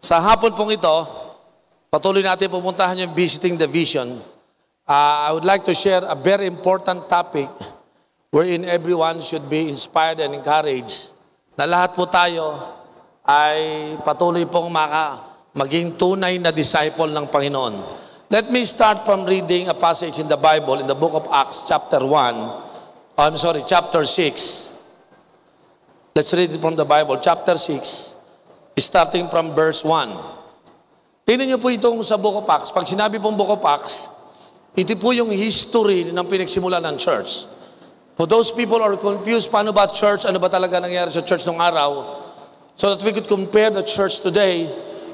Sa hapon pong ito, patuloy natin pupuntahan yung Visiting the Vision. I would like to share a very important topic wherein everyone should be inspired and encouraged na lahat po tayo ay patuloy pong maging tunay na disciple ng Panginoon. Let me start from reading a passage in the Bible in the book of Acts chapter 6. Let's read it from the Bible, chapter 6, starting from verse 1. Tingnan niyo po itong sa book of Acts. Pag sinabi pong book of Acts, ito po yung history ng pinagsimula ng church. For those people who are confused, paano ba church? Ano ba talaga nangyari sa church nung araw? So that we could compare the church today,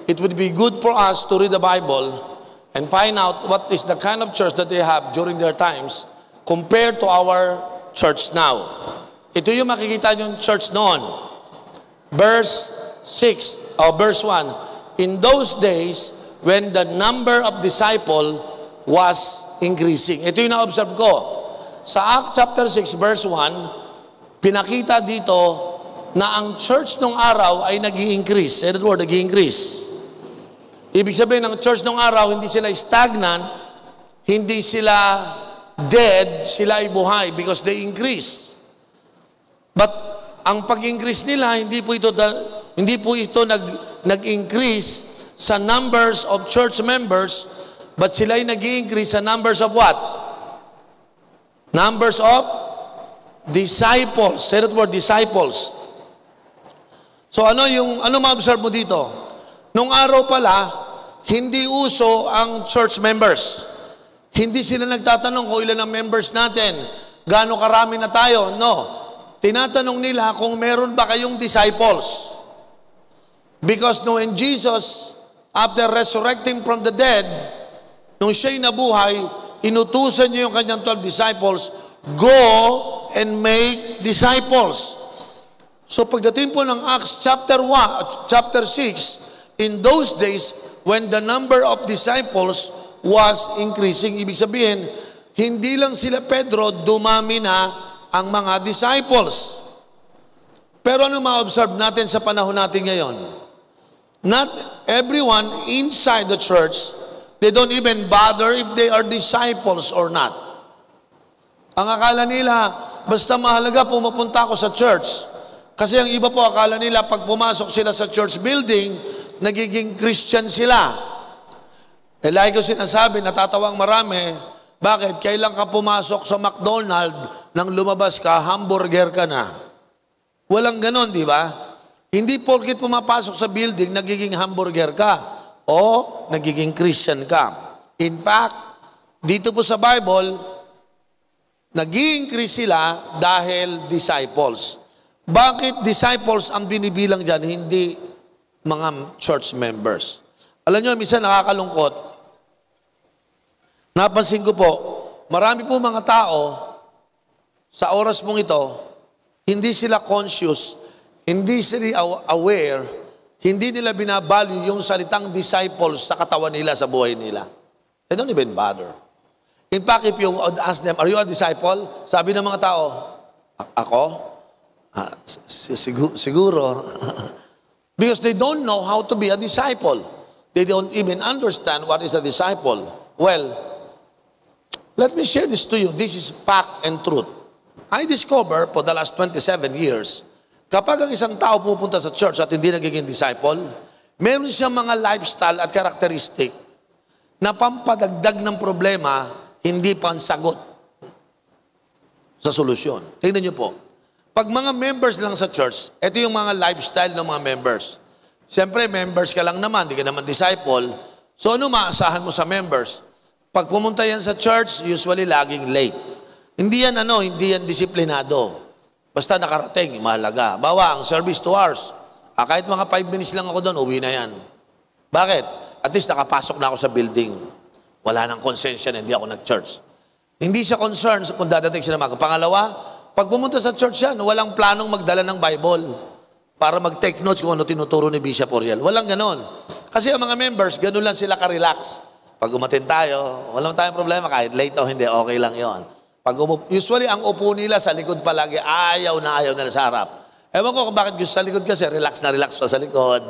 it would be good for us to read the Bible and find out what is the kind of church that they have during their times compared to our church now. Ito yung makikita yung church noon. Verse 1. In those days, when the number of disciples was increasing. Ito yung na-observe ko. Sa Acts chapter 6, verse 1, pinakita dito na ang church nung araw ay nag-i-increase. Say that word, nag-i-increase. Ibig sabihin ng church nung araw, hindi sila stagnant, hindi sila dead, sila ay buhay because they increase. But ang pag-increase nila, hindi po ito nag-increase sa numbers of church members, but sila ay nag-increase sa numbers of what? Numbers of disciples. Say that word, disciples. So ano ma-observe mo dito? Nung araw pala, hindi uso ang church members. Hindi sila nagtatanong kung ilan ang members natin, gaano karami na tayo. No. Tinatanong nila kung meron ba kayong disciples. Because when Jesus, after resurrecting from the dead, nung siya'y nabuhay, inutusan niya yung kanyang 12 disciples, go and make disciples. So pagdating po ng Acts chapter 6, in those days, when the number of disciples was increasing, ibig sabihin, hindi lang sila Pedro, dumami na ang mga disciples. Pero ano ma-observe natin sa panahon natin ngayon? Not everyone inside the church, they don't even bother if they are disciples or not. Ang akala nila, basta mahalaga pumupunta ako sa church. Kasi ang iba po akala nila, pag pumasok sila sa church building, nagiging Christian sila. Like ko sinasabi, natatawang marami, bakit? Kailan ka pumasok sa McDonald's, nang lumabas ka, hamburger ka na. Walang ganon, di ba? Hindi porket pumapasok sa building, nagiging hamburger ka o nagiging Christian ka. In fact, dito po sa Bible, nag-i-increase sila dahil disciples. Bakit disciples ang binibilang dyan, hindi mga church members? Alam nyo, minsan nakakalungkot. Napansin ko po, marami po mga tao sa oras mong ito, hindi sila conscious, hindi sila aware, hindi nila binavalue yung salitang disciples sa katawan nila, sa buhay nila. They don't even bother. In fact, if you ask them, are you a disciple? Sabi ng mga tao, ako? Siguro. Because they don't know how to be a disciple. They don't even understand what is a disciple. Well, let me share this to you. This is fact and truth. I discovered for the last 27 years, kapag ang isang tao pupunta sa church at hindi nagiging disciple, meron siyang mga lifestyle at karakteristik na pampadagdag ng problema, hindi pansagot sa solusyon. Tingnan niyo po. Pag mga members lang sa church, ito yung mga lifestyle ng mga members. Siyempre, members ka lang naman, hindi ka naman disciple. So ano maasahan mo sa members? Pag pumunta yan sa church, usually laging late. Hindi yan disiplinado. Basta nakarating, mahalaga. Bawa, ang service 2 hours. Kahit mga 5 minutes lang ako doon, uwi na yan. Bakit? At least nakapasok na ako sa building. Wala nang konsensya na hindi ako nag-church. Hindi siya concerned kung dadating siya na Pangalawa, pag pumunta sa church yan, walang planong magdala ng Bible para mag-take notes kung ano tinuturo ni Bishop Oriel. Walang ganon. Kasi ang mga members, ganon lang sila ka-relax. Pag umatin tayo, walang tayong problema. Kahit late o hindi, okay lang yon. Usually, ang upo nila sa likod palagi, ayaw na nila sa harap. Ewan ko kung bakit gusto sa likod kasi, relax na relax pa sa likod.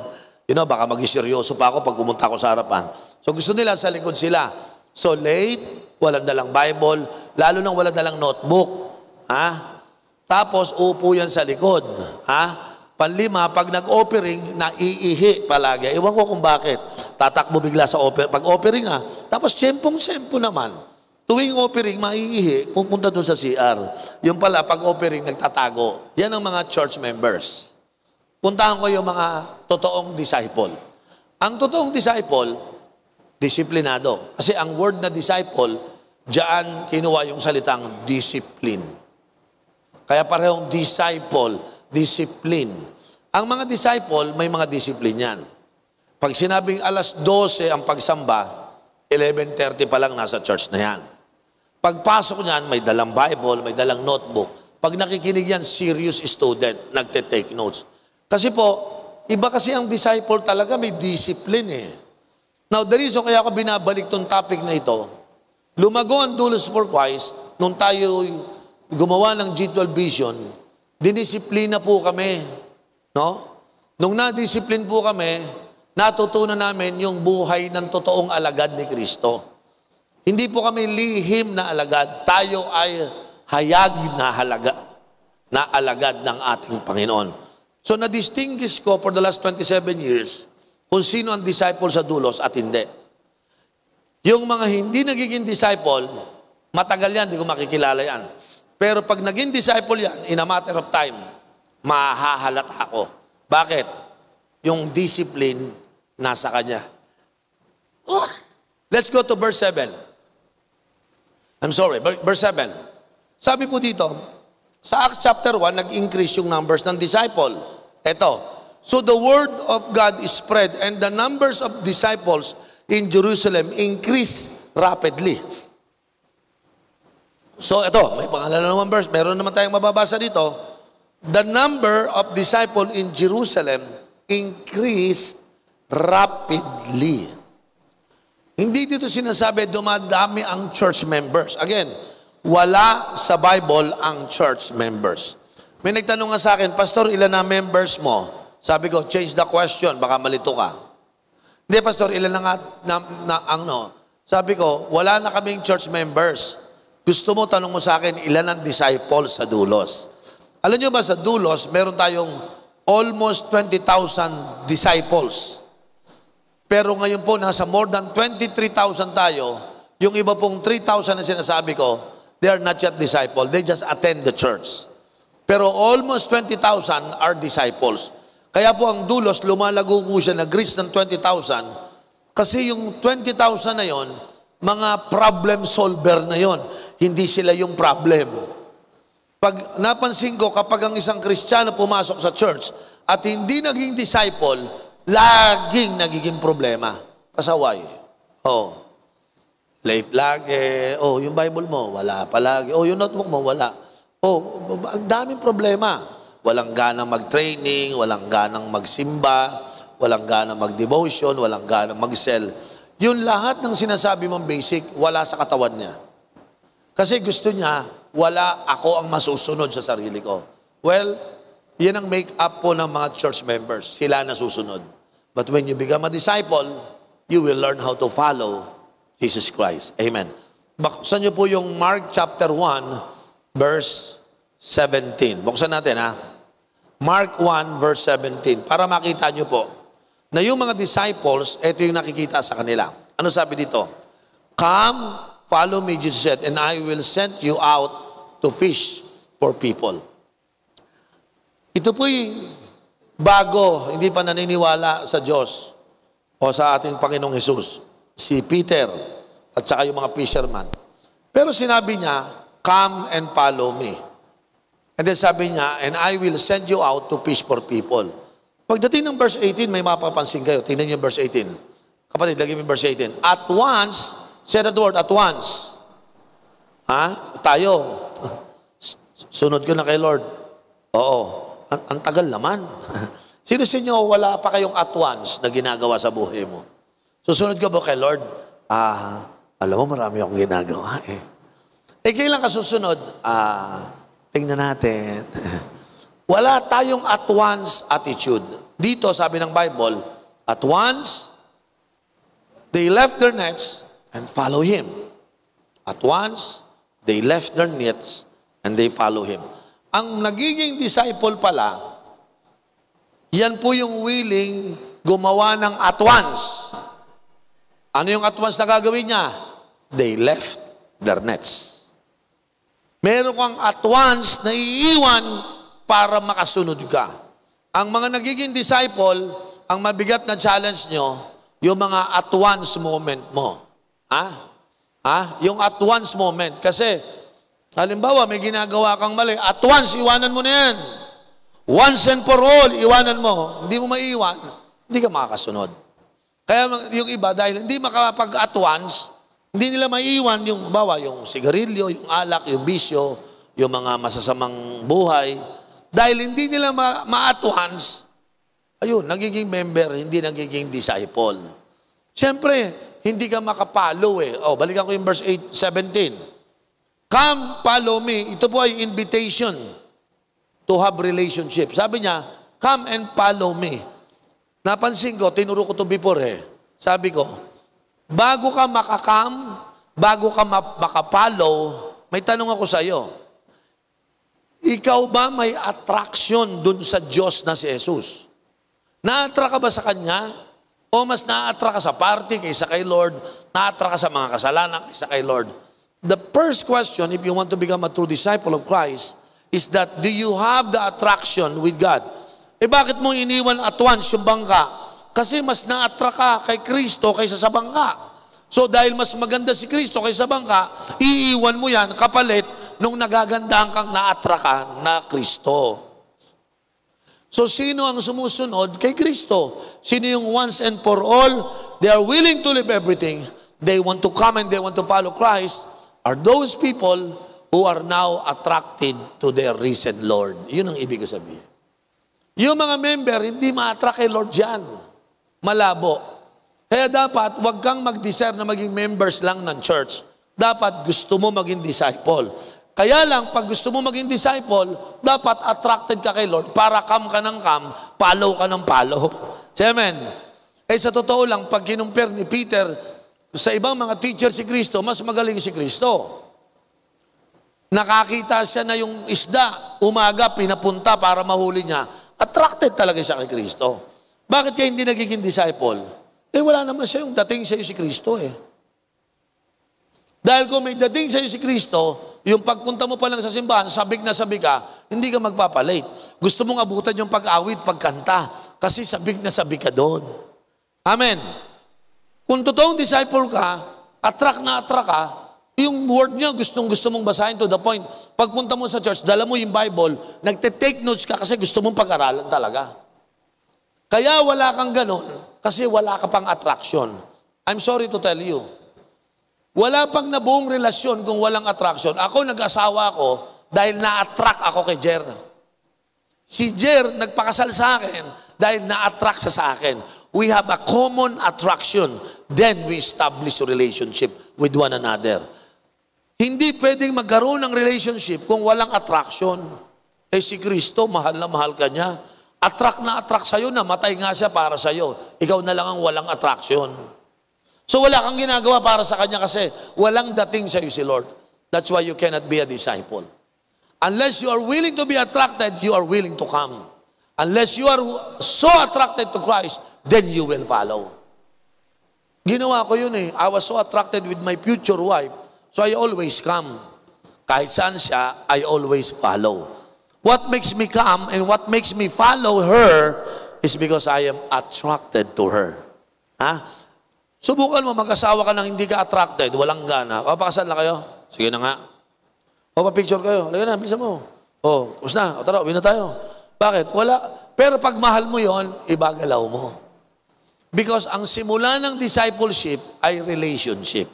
Baka maging seryoso pa ako pag pumunta ako sa harapan. So gusto nila sa likod sila. So late, walang dalang Bible, lalo nang walang dalang notebook. Tapos upo yan sa likod. Panlima, pag nag-offering, naiihi palagi. Ewan ko kung bakit. Tatakbo bigla sa offering. Pag offering tapos sempong-sempo naman. Tuwing offering, maiihi, pupunta doon sa CR. Yung pala, pag offering, nagtatago. Yan ang mga church members. Puntahan ko yung mga totoong disciple. Ang totoong disciple, disiplinado. Kasi ang word na disciple, diyan kinuha yung salitang discipline. Kaya parehong disciple, discipline. Ang mga disciple, may mga discipline yan. Pag sinabing alas 12 ang pagsamba, 11:30 pa lang nasa church na yan. Pagpasok niyan, may dalang Bible, may dalang notebook. Pag nakikinig yan, serious student, nagte-take notes. Kasi po, iba kasi ang disciple talaga, may discipline Now, the reason kaya ako binabalik tong topic na ito, lumago ang Doulos for Christ, nung tayo gumawa ng G12 Vision, dinisiplina po kami. Nung na-discipline po kami, natutunan namin yung buhay ng totoong alagad ni Kristo. Hindi po kami lihim na alagad. Tayo ay hayag na alagad ng ating Panginoon. So, na-distinguish ko for the last 27 years kung sino ang disciple sa Doulos at hindi. Yung mga hindi nagiging disciple, matagal yan, di ko makikilala yan. Pero pag naging disciple yan, in a matter of time, mahahalata ako. Bakit? Yung discipline nasa kanya. Let's go to verse 7. I'm sorry, verse 7. Sabi po dito, sa Acts chapter 1, nag-increase yung numbers ng disciple. Ito, so the word of God is spread and the numbers of disciples in Jerusalem increased rapidly. So ito, may pangalan na naman verse. Meron naman tayong mababasa dito. The number of disciples in Jerusalem increased rapidly. Hindi dito sinasabi dumadami ang church members. Again, wala sa Bible ang church members. May nagtanong nga sa akin, Pastor, ilan na members mo? Sabi ko, change the question, baka malito ka. Hindi, Pastor, ilan na nga, Sabi ko, wala na kaming church members. Gusto mo, tanong mo sa akin, ilan ang disciples sa Doulos? Alam nyo ba, sa Doulos, meron tayong almost 20,000 disciples. Pero ngayon po, nasa more than 23,000 tayo. Yung iba pong 3,000 na sinasabi ko, they are not yet disciples. They just attend the church. Pero almost 20,000 are disciples. Kaya po ang Doulos, lumalago po siya, nag-reach ng 20,000. Kasi yung 20,000 na yon, mga problem solver na yon. Hindi sila yung problem. Pag napansin ko, kapag ang isang Kristiyano pumasok sa church at hindi naging disciple, laging nagiging problema. Kasaway. Late lagi. Yung Bible mo, wala palagi. Yung notebook mo, wala. Ang daming problema. Walang ganang mag-training, walang ganang magsimba, walang ganang mag-devotion, walang ganang mag-sell. Yung lahat ng sinasabi mong basic, wala sa katawan niya. Kasi gusto niya, wala ako ang masusunod sa sarili ko. Well, yan ang make-up po ng mga church members. Sila nasusunod. But when you become a disciple, you will learn how to follow Jesus Christ. Amen. Buksan niyo po yung Mark chapter 1, verse 17. Buksan natin Mark 1, verse 17. Para makita niyo po na yung mga disciples, ito yung nakikita sa kanila. Ano sabi dito? Come, follow me, Jesus said, and I will send you out to fish for people. Ito po'y bago, hindi pa naniniwala sa Diyos o sa ating Panginoong Hesus. Si Peter at saka yung mga fisherman. Pero sinabi niya, come and follow me. And then sabi niya, and I will send you out to fish for people. Pagdating ng verse 18, may mapapansin kayo. Tingnan niyo verse 18. Kapatid, lagyan mo verse 18. At once, say that word, at once. Tayo. Sunod ko na kay Lord. Oo. Ang tagal naman. Sino sa inyo wala pa kayong at once na ginagawa sa buhay mo? Susunod ka ba kay Lord? Alam mo, marami akong ginagawa kailan ka susunod? Tingnan natin. Wala tayong at once attitude. Dito, sabi ng Bible, At once, they left their nets and follow Him. At once, they left their nets and they follow Him. Ang nagiging disciple pala, yan po yung willing gumawa ng at once. Ano yung at once na gagawin niya? They left their nets. Meron kang at once na iiwan para makasunod ka. Ang mga nagiging disciple, ang mabigat na challenge nyo, yung mga at once moment mo. Yung at once moment. Kasi, halimbawa, may ginagawa kang mali, at once, iwanan mo na yan. Once and for all, iwanan mo. Hindi mo maiiwan, hindi ka makakasunod. Kaya yung iba, dahil hindi makapag at once, hindi nila maiiwan yung, bawa, yung sigarilyo, yung alak, yung bisyo, yung mga masasamang buhay. Dahil hindi nila ma-at once, ayun, nagiging member, hindi nagiging disciple. Siyempre, hindi ka makapalo eh. Balikan ko yung verse 17. Come, follow me. Ito po ay invitation to have relationship. Sabi niya, come and follow me. Napansin ko, tinuro ko to before eh. Sabi ko, bago ka makakam, bago ka makapalo, may tanong ako sa iyo. Ikaw ba may attraction dun sa Diyos na si Jesus? Na-attract ka ba sa Kanya? O mas na-attract ka sa party kaysa kay Lord? Na-attract ka sa mga kasalanan kaysa kay Lord? The first question, if you want to become a true disciple of Christ, is that, do you have the attraction with God? Bakit mo iniwan at once yung bangka? Kasi mas na-attract ka kay Kristo kaysa sa bangka. So dahil mas maganda si Kristo kaysa sa bangka, iiwan mo yan kapalit nung nagagandahan kang na-attract ka na Kristo. So sino ang sumusunod kay Kristo? Sino yung once and for all, they are willing to leave everything, they want to come and they want to follow Christ, are those people who are now attracted to their risen Lord. Yun ang ibig sabihin. Yung mga member, hindi ma-attract kay Lord yan. Malabo. Kaya dapat, huwag kang mag-desire na maging members lang ng church. Dapat gusto mo maging disciple. Kaya lang, pag gusto mo maging disciple, dapat attracted ka kay Lord para come ka ng come, follow ka ng follow. Amen. Sa totoo lang, pag kinumpir ni Peter sa ibang mga teacher si Kristo, mas magaling si Kristo. Nakakita siya na yung isda, umaga, pinapunta para mahuli niya. Attracted talaga siya kay Kristo. Bakit kaya hindi nagiging disciple? Wala naman siya yung dating sa'yo si Kristo eh. Dahil kung may dating sa'yo si Kristo, yung pagpunta mo pa lang sa simbahan, sabik na sabik ka, hindi ka magpapalate. Gusto mong abutan yung pag-awit, pagkanta, kasi sabik na sabik ka doon. Amen. Kung totoong disciple ka, attract na attract ka, yung word niya gustong-gusto mong basahin to the point, pagpunta mo sa church, dala mo yung Bible, nagte-take notes ka kasi gusto mong pag-aralan talaga. Kaya wala kang ganon, kasi wala ka pang attraction. I'm sorry to tell you. Wala pang nabuong relasyon kung walang attraction. Ako, nag-asawa ako dahil na-attract ako kay Jer. Si Jer, nagpakasal sa akin dahil na-attract siya sa akin. We have a common attraction. Then we establish a relationship with one another. Hindi pwedeng magkaroon ng relationship kung walang attraction. Si Kristo, mahal na mahal ka niya. Attract na attract sa'yo, namatay nga siya para sa'yo. Ikaw na lang ang walang attraction. So wala kang ginagawa para sa Kanya kasi walang dating sa'yo si Lord. That's why you cannot be a disciple. Unless you are willing to be attracted, you are willing to come. Unless you are so attracted to Christ, then you will follow. Ginawa ko yun eh. I was so attracted with my future wife, so I always come. Kahit saan siya, I always follow. What makes me come and what makes me follow her is because I am attracted to her. Subukan mo, mag-asawa ka nang hindi ka attracted, walang gana. Papakasal na kayo? Sige na nga. Pa-picture kayo. Lagyan na, bisa mo. Tapos na. Tara, uwi na tayo. Bakit? Wala. Pero pag mahal mo yon, ibagalaw mo. Because ang simula ng discipleship ay relationship.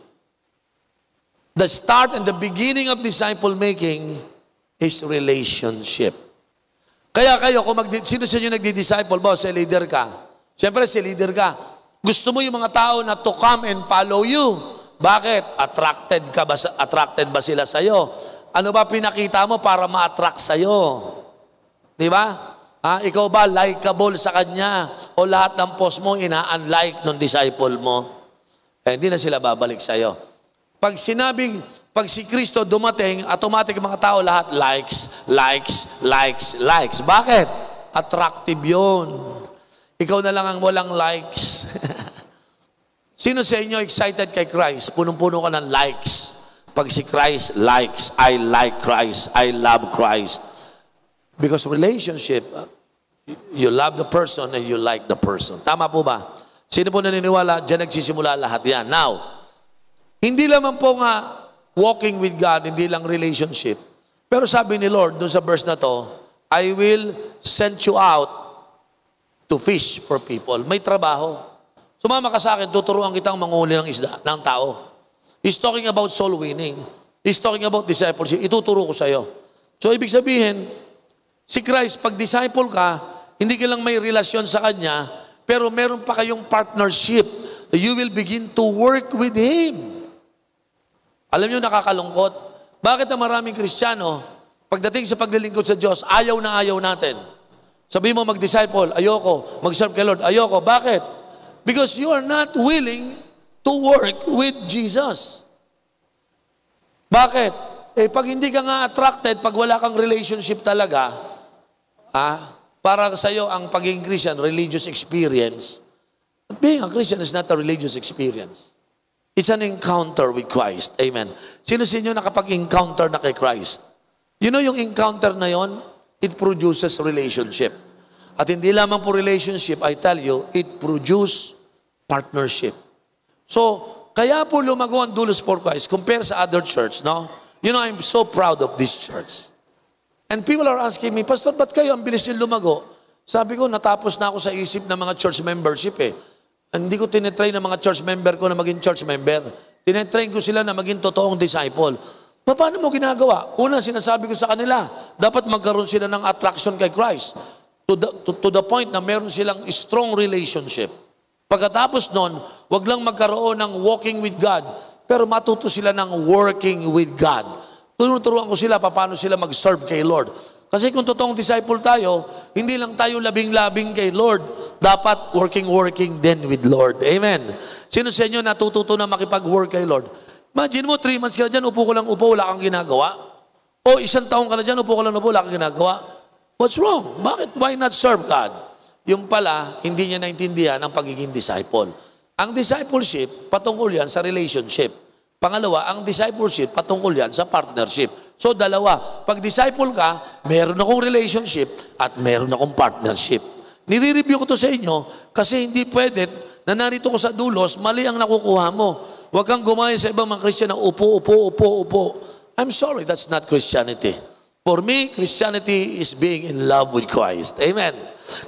The start and the beginning of disciple making is relationship. Kaya kayo, kung sino sa inyo nagdi-disciple, boss, leader ka. Siyempre, si leader ka. Gusto mo yung mga tao na to come and follow you. Bakit? Attracted ba sila sa'yo? Ano ba pinakita mo para ma-attract sa'yo? Di ba? Ikaw ba likeable sa Kanya? O lahat ng post mo, ina-unlike ng disciple mo? Hindi na sila babalik sa'yo. Pag si Kristo dumating, automatic mga tao lahat likes, likes, likes, likes. Bakit? Attractive yun. Ikaw na lang ang walang likes. Sino sa inyo excited kay Christ? Punong-puno ka ng likes. Pag si Christ likes, I like Christ, I love Christ. Because relationship, you love the person and you like the person. Tama po ba? Sino po naniniwala? Diyan nagsisimula lahat yan. Now, hindi lamang po nga walking with God, hindi lang relationship. Pero sabi ni Lord, dun sa verse na to, I will send you out to fish for people. May trabaho. Sumama ka sa akin, tuturuan kitang manghuli ng isda, ng tao. He's talking about soul winning. He's talking about discipleship. Ituturo ko sa iyo. So, ibig sabihin, si Christ, pag disciple ka, hindi ka lang may relasyon sa Kanya, pero meron pa kayong partnership. You will begin to work with Him. Alam niyo, nakakalungkot. Bakit ang maraming Kristiyano, pagdating sa paglilingkod sa Diyos, ayaw na ayaw natin. Sabi mo, mag-disciple, ayoko. Mag-serve kay Lord, ayoko. Bakit? Because you are not willing to work with Jesus. Bakit? Pag hindi ka nga attracted, pag wala kang relationship talaga, para sa iyo ang pagiging Christian, religious experience. But being a Christian is not a religious experience. It's an encounter with Christ. Amen. Sino sa inyo nakapag-encounter na kay Christ? You know yung encounter na yon, it produces relationship. At hindi lamang po relationship, I tell you, it produces partnership. So, kaya po lumago ang Dulos for Christ compare sa other church, no? You know, I'm so proud of this church. And people are asking me, Pastor, ba't kayo ang bilis niyo lumago? Sabi ko, natapos na ako sa isip ng mga church membership eh. Hindi ko tinetrain ng mga church member ko na maging church member. Tinetrain ko sila na maging totoong disciple. Paano mo ginagawa? Una, sinasabi ko sa kanila, dapat magkaroon sila ng attraction kay Christ. To the point na meron silang strong relationship. Pagkatapos nun, wag lang magkaroon ng walking with God, pero matuto sila ng working with God. Tunuturuan ko sila paano sila mag-serve kay Lord. Kasi kung totoong disciple tayo, hindi lang tayo labing-labing kay Lord. Dapat working din with Lord. Amen. Sino sa inyo natututo na makipag-work kay Lord? Imagine mo, 3 months ka na dyan, upo ko lang upo, wala kang ginagawa. O 1 taong ka na dyan, upo ko lang upo, wala kang ginagawa. What's wrong? Bakit? Why not serve God? Yung pala, hindi niya naintindihan ang pagiging disciple. Ang discipleship, patungkol yan sa relationship. Pangalawa, ang discipleship, patungkol yan sa partnership. So, dalawa. Pag disciple ka, meron akong relationship at meron akong partnership. Nire-review ko to sa inyo kasi hindi pwede na narito ko sa dulos, mali ang nakukuha mo. Huwag kang gumaya sa ibang mga Christian na upo. I'm sorry, that's not Christianity. For me, Christianity is being in love with Christ. Amen.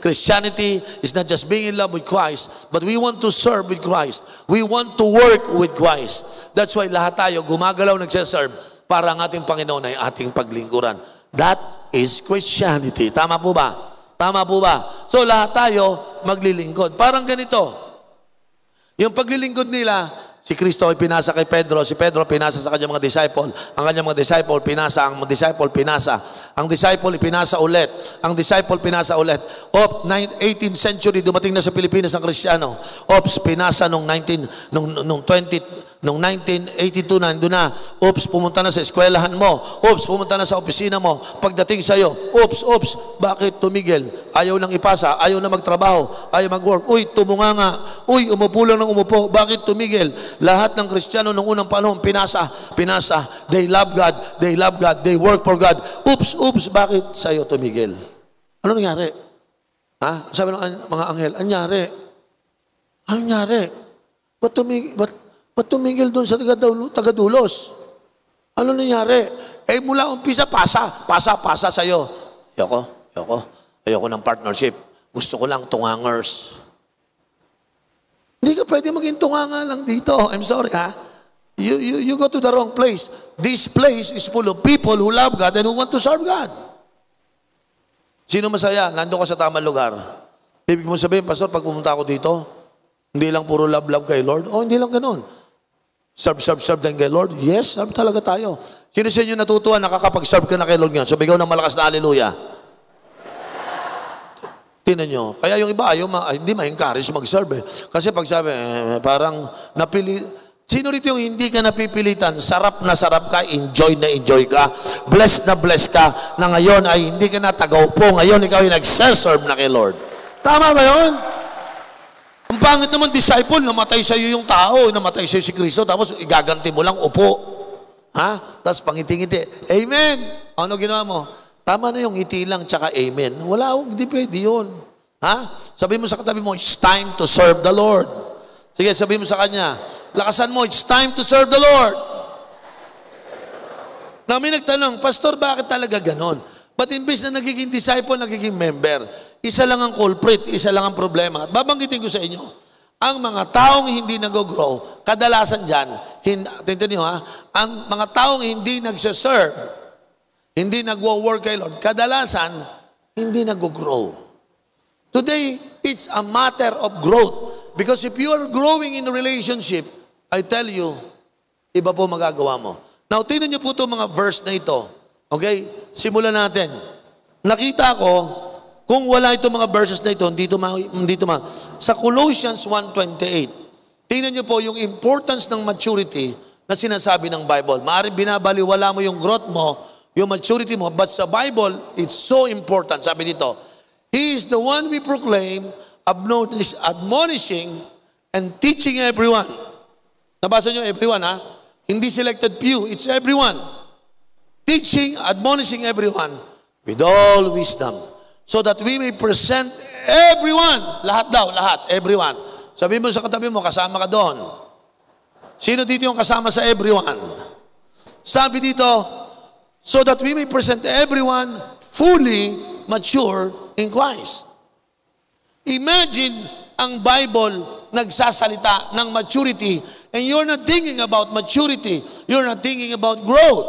Christianity is not just being in love with Christ, but we want to serve with Christ. We want to work with Christ. That's why lahat tayo gumagalaw nagsiserve para ang ating Panginoon ay ating paglingkuran. That is Christianity. Tama po ba? Tama po ba? So lahat tayo maglilingkod. Parang ganito. Yung paglilingkod nila, si Kristo ay pinasa kay Pedro, si Pedro pinasa sa kanyang mga disciple, ang kanyang mga disciple pinasa, ang disciple pinasa, ang disciple ipinasa ulit, ang disciple pinasa ulit. 18th century, dumating na sa Pilipinas ang Kristiyano. Pinasa nung 1982 na, doon na. Pumunta na sa eskwelahan mo. Pumunta na sa opisina mo. Pagdating sa'yo, bakit tumigil? Ayaw nang ipasa, ayaw na magtrabaho, ayaw mag-work. Tumunga nga. Umupo lang ng umupo. Bakit tumigil? Lahat ng Kristiyano nung unang panahon, pinasa. They love God, they work for God. Bakit sa'yo tumigil? Ano nangyari? Sabi ng mga anghel, anyari? Ano nangyari? Ba't tumigil doon sa tagadulos? Ano nangyari? Mula umpisa, pasa sa'yo. Ayoko ng partnership. Gusto ko lang tungangers. Hindi ka pwede maging tunganga lang dito. I'm sorry, You go to the wrong place. This place is full of people who love God and who want to serve God. Sino masaya? Nandun ka sa tamang lugar. Ibig mo sabihin, Pastor, pag pumunta ako dito, hindi lang puro love kay Lord? Hindi lang ganun. Serve din kay Lord? Yes, serve talaga tayo. Sino sa inyo natutuwa, nakakapag-serve ka na kay Lord ngayon? So, bigaw ng malakas na hallelujah. Tinan nyo. Kaya yung iba, hindi ma-encourage mag-serve. Kasi pag sabi, parang napili. Sino rito yung hindi ka napipilitan? Sarap na sarap ka, enjoy na enjoy ka, blessed ka, na ngayon ay hindi ka na tagaupo. Ngayon, ikaw yung nag-serve na kay Lord. Tama ba yun? Ang pangit naman, disciple, namatay sa iyo yung tao, namatay sa iyo si Kristo, tapos igaganti mo lang, upo. Ha? Tapos pangiti-ngiti. Amen! Ano ginawa mo? Tama na yung ngiti lang, tsaka amen. Wala, hindi pwede yun. Ha? Sabi mo sa katabi mo, it's time to serve the Lord. Sige, sabi mo sa kanya, lakasan mo, it's time to serve the Lord. Na may nagtanong, Pastor, bakit talaga ganon? But imbis na nagiging disciple, nagiging member, isa lang ang culprit, isa lang ang problema. At babanggitin ko sa inyo, ang mga taong hindi nag-grow, kadalasan dyan, tingnan nyo ha, ang mga taong hindi nagsaserve, hindi nagwo-work kay Lord, kadalasan, hindi nag-grow. Today, it's a matter of growth. Because if you are growing in a relationship, I tell you, iba po magagawa mo. Now, tingnan niyo po itong mga verse na ito. Okay? Simulan natin. Nakita ko, kung wala itong mga verses na ito, sa Colossians 1:28, tingnan niyo po yung importance ng maturity na sinasabi ng Bible. Maaaring binabaliwala mo yung growth mo, yung maturity mo, but sa Bible, it's so important. Sabi dito, He is the one we proclaim, admonishing and teaching everyone. Nabasa nyo, everyone ha? Hindi selected few, it's everyone. Teaching, admonishing everyone with all wisdom, so that we may present everyone. Lahat daw, lahat, everyone. Sabi mo sa katabi mo, kasama ka doon. Sino dito yung kasama sa everyone? Sabi dito, so that we may present everyone fully mature in Christ. Imagine ang Bible nagsasalita ng maturity, and you're not thinking about maturity. You're not thinking about growth.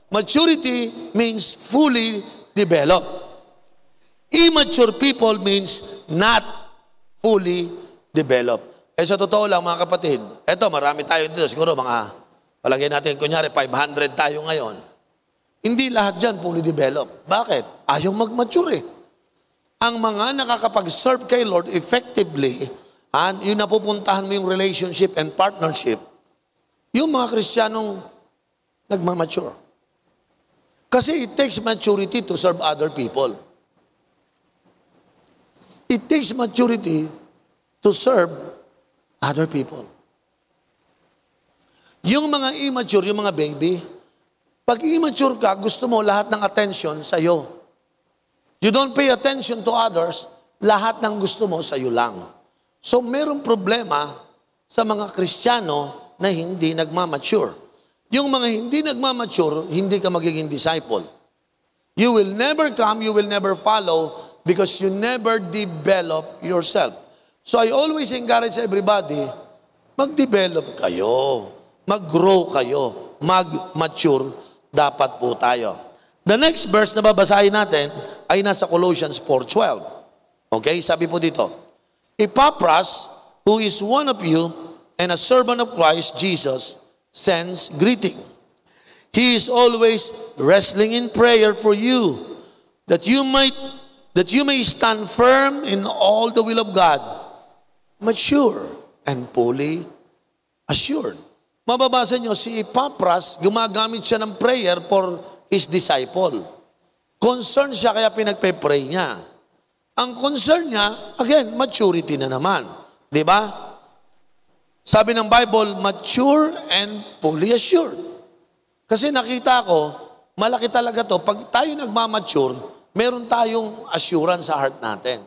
Maturity means fully developed. Immature people means not fully developed. Sa totoo lang mga kapatid, eto marami tayo dito, siguro palagay natin, kunyari 500 tayo ngayon. Hindi lahat dyan fully developed. Bakit? Ayaw mag-mature eh. Ang mga nakakapag-serve kay Lord effectively, yung napupuntahan mo yung relationship and partnership, yung mga Kristiyanong nagmamature. Kasi it takes maturity to serve other people. It takes maturity to serve other people. Yung mga immature, yung mga baby, pag immature ka, gusto mo lahat ng attention sa'yo. You don't pay attention to others, lahat ng gusto mo sa'yo lang. So, merong problema sa mga Kristiyano na hindi nagmamature. Yung mga hindi nagmamature, hindi ka magiging disciple. You will never come, you will never follow because you never develop yourself. So, I always encourage everybody, mag-develop kayo, mag-grow kayo, mag-mature dapat po tayo. The next verse na babasahin natin ay nasa Colossians 4:12. Okay, sabi po dito, Epaphras, who is one of you and a servant of Christ Jesus, sends greeting. He is always wrestling in prayer for you, that you may stand firm in all the will of God, mature and fully assured. Mababasa nyo, si Epaphras, gumagamit siya ng prayer for his disciple. Concern siya kaya pinagpe-pray niya. Ang concern niya, again, maturity na naman. Di ba? Sabi ng Bible, mature and fully assured. Kasi nakita ko, malaki talaga to. Pag tayo nagmamature, meron tayong assurance sa heart natin.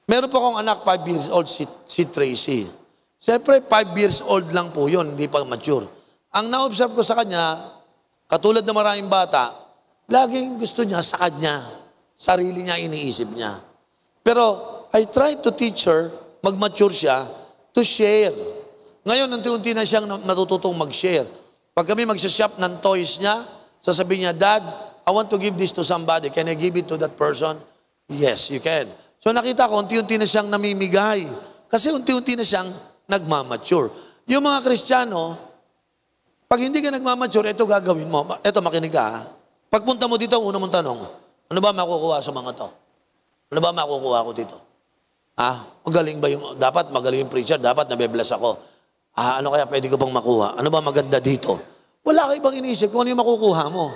Meron po akong anak, 5 years old, si Tracy. Siyempre, 5 years old lang po yun, hindi pa mature. Ang na-observe ko sa kanya, katulad ng maraming bata, laging gusto niya sa kanya, sarili niya, iniisip niya. Pero, I try to teach her, mag-mature siya, to share. Ngayon, unti-unti na siyang natututong mag-share. Pag kami mag-shop ng toys niya, sasabihin niya, Dad, I want to give this to somebody. Can I give it to that person? Yes, you can. So nakita ko, unti-unti na siyang namimigay. Kasi unti-unti na siyang nagmamature. Yung mga Kristiyano, pag hindi ka nagmamature, ito gagawin mo. Ito, makinig ka. Pagpunta mo dito, una mong tanong, ano ba makukuha sa mga to? Ano ba makukuha ko dito? Magaling ba yung, dapat magaling yung preacher, dapat nabe-bless ako. Ano kaya pwede ko bang makuha? Ano ba maganda dito? Wala ka ibang iniisip kung ano yung makukuha mo.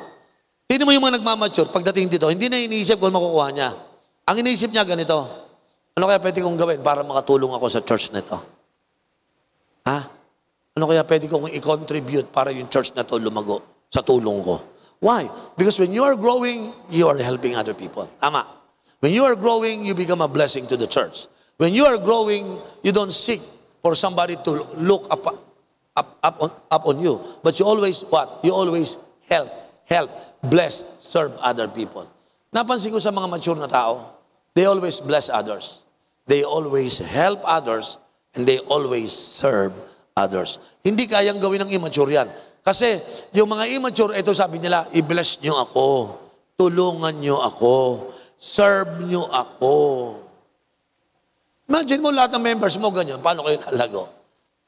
Tingnan mo yung mga nagmamature, pagdating dito, hindi na iniisip kung ano makukuha niya. Ang iniisip niya ganito, ano kaya pwede kong gawin para makatulong ako sa church na ito? Ano kaya pwede kong i-contribute para yung church na ito lumago sa tulong ko? Why? Because when you are growing, you are helping other people. Tama. When you are growing, you become a blessing to the church. When you are growing, you don't seek for somebody to look up on you. But you always, what? You always help, bless, serve other people. Napansin ko sa mga mature na tao, they always bless others. They always help others, and they always serve others. Hindi kayang gawin ng immature yan. Kasi yung mga immature, ito sabi nila, i-bless nyo ako, tulungan nyo ako, serve nyo ako. Imagine mo lahat ng members mo ganyan, paano kayo lalago?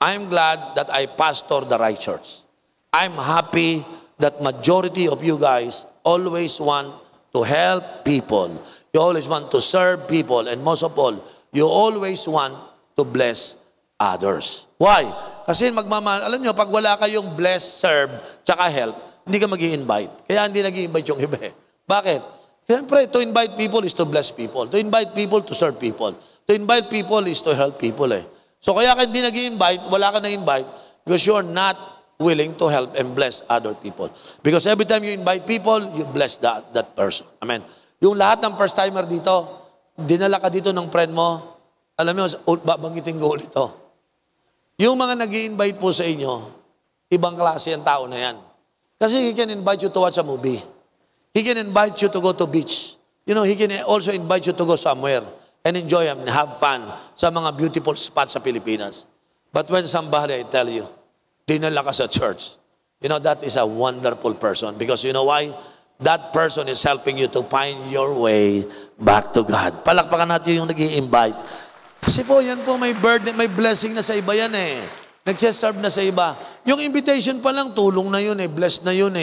I'm glad that I pastor the right church. I'm happy that majority of you guys always want to help people. You always want to serve people, and most of all, you always want to bless others. Why? Kasi alam nyo, pag wala kayong bless, serve, tsaka help, hindi ka mag-i-invite. Kaya hindi nag-i-invite yung iba. Bakit? Siyempre, to invite people is to bless people. To invite people to serve people. To invite people is to help people So kaya ka hindi nag-i-invite, wala ka na-invite, because you're not willing to help and bless other people. Because every time you invite people, you bless that person. Amen. Yung lahat ng first-timer dito, dinala ka dito ng friend mo, alam mo, babanggitin ko ulit ito. Yung mga nag-i-invite po sa inyo, ibang klase ang tao na yan. Kasi he can invite you to watch a movie. He can invite you to go to beach. You know, he can also invite you to go somewhere and enjoy and have fun sa mga beautiful spots sa Pilipinas. But when somebody, I tell you, dinala ka sa church, you know, that is a wonderful person. Because you know why? That person is helping you to find your way back to God. Palakpakan natin yung nag-i-invite. Kasi po, yan po, may burden, may blessing na sa iba yan Nagsiserve na sa iba. Yung invitation pa lang, tulong na yun bless na yun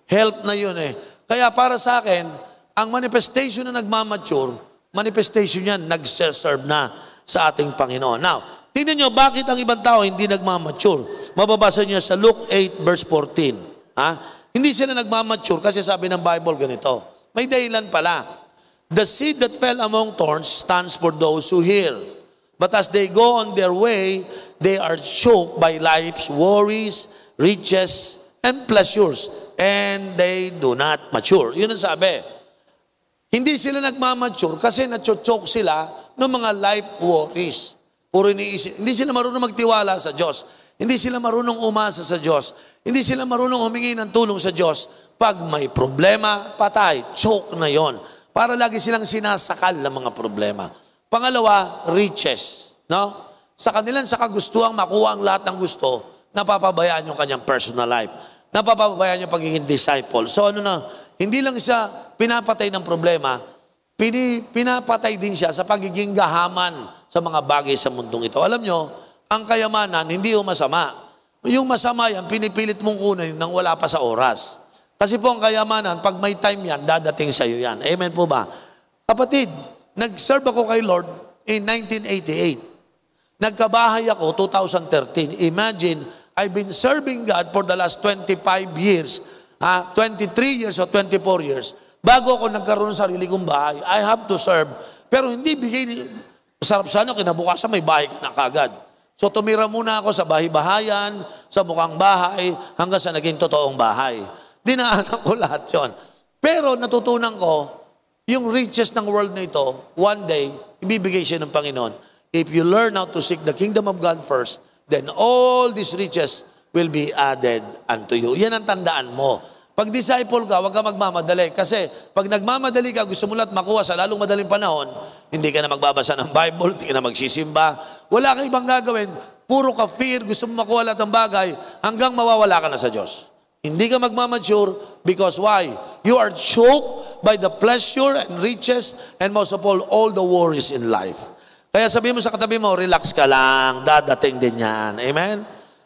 help na yun Kaya para sa akin, ang manifestation na nagmamature, manifestation yan, nagsiserve na sa ating Panginoon. Now, tingnan nyo, bakit ang ibang tao hindi nagmamature? Mababasa nyo sa Luke 8 verse 14. Hindi sila nagmamature kasi sabi ng Bible ganito. May dahilan pala. The seed that fell among thorns stands for those who hear. But as they go on their way, they are choked by life's worries, riches, and pleasures, and they do not mature. Yun ang sabi. Hindi sila nagmamature kasi nachochoke sila ng mga life worries. Puro iniisip. Hindi sila marunong magtiwala sa Diyos. Hindi sila marunong umasa sa Diyos. Hindi sila marunong humingi ng tulong sa Diyos. Pag may problema, patay. Choke na yon. Para lagi silang sinasakal ng mga problema. Pangalawa, riches. No? Sa kanilang sa kagustuhang makuha ang lahat ng gusto, napapabayaan yung kanyang personal life. Napapabayaan yung pagiging disciple. So hindi lang siya pinapatay ng problema, pinapatay din siya sa pagiging gahaman sa mga bagay sa mundong ito. Alam nyo, ang kayamanan, hindi yung masama. Yung masama yan, pinipilit mong kunin nang wala pa sa oras. Kasi po ang kayamanan, pag may time yan, dadating sa iyo yan. Amen po ba? Kapatid, nag-serve ako kay Lord in 1988. Nagkabahay ako 2013. Imagine, I've been serving God for the last 25 years, 23 years or 24 years. Bago ako nagkaroon ng sarili kong bahay, I have to serve. Pero hindi bigay, masarap sana, kinabukasan may bahay ka na kagad. So tumira muna ako sa bahay-bahayan, sa mukhang bahay, hanggang sa naging totoong bahay. Dinaanan ko lahat yon. Pero natutunan ko, yung riches ng world na ito, one day, ibibigay siya ng Panginoon. If you learn how to seek the kingdom of God first, then all these riches will be added unto you. Yan ang tandaan mo. Pag disciple ka, huwag ka magmamadali. Kasi pag nagmamadali ka, gusto mo lahat makuha sa lalong madaling panahon, hindi ka na magbabasa ng Bible, hindi ka na magsisimba, wala kang ibang gagawin, puro ka fear, gusto mo makuha lahat ng bagay, hanggang mawawala ka na sa Diyos. Hindi ka magmamature because why? You are choked by the pleasure and riches and most of all the worries in life. Kaya sabihin mo sa katabi mo, relax ka lang, dadating din yan. Amen?